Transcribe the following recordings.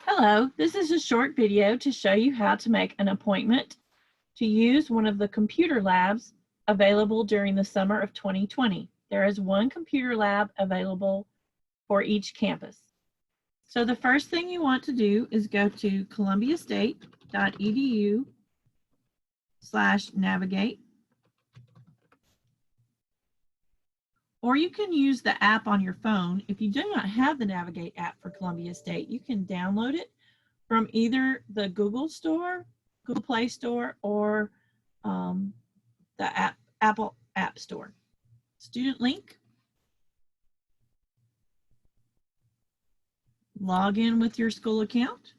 Hello, this is a short video to show you how to make an appointment to use one of the computer labs available during the summer of 2020. There is one computer lab available for each campus. So the first thing you want to do is go to columbiastate.edu/navigate, or you can use the app on your phone. If you do not have the Navigate app for Columbia State, you can download it from either the Google Play Store, or the Apple App Store. Student link. Log in with your school account.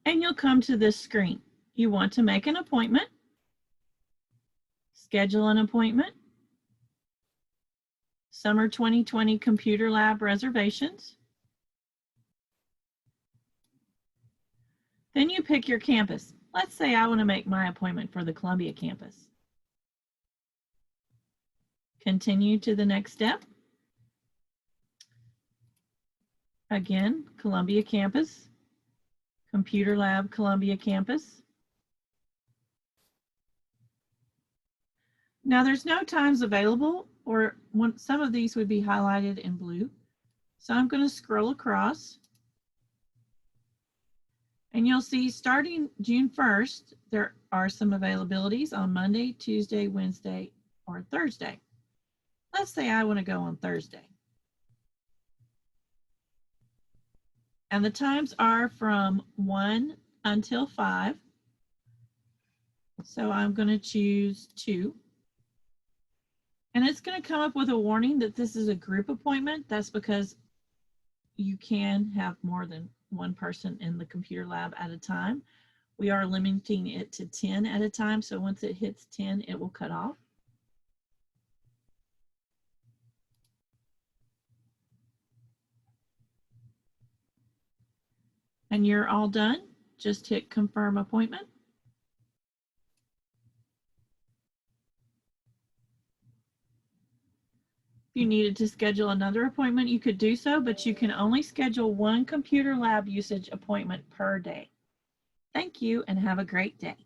And you'll come to this screen. You want to make an appointment, schedule an appointment, Summer 2020 Computer Lab reservations. Then you pick your campus. Let's say I want to make my appointment for the Columbia campus. Continue to the next step. Again, Columbia campus, Computer Lab Columbia campus. Now there's no times available, or some of these would be highlighted in blue. So I'm going to scroll across, and you'll see starting June 1st, there are some availabilities on Monday, Tuesday, Wednesday, or Thursday. Let's say I want to go on Thursday. And the times are from 1 until 5. So I'm going to choose 2. And it's going to come up with a warning that this is a group appointment. That's because you can have more than one person in the computer lab at a time. We are limiting it to 10 at a time. So once it hits 10, it will cut off. And you're all done. Just hit confirm appointment. If you needed to schedule another appointment, you could do so, but you can only schedule one computer lab usage appointment per day. Thank you and have a great day.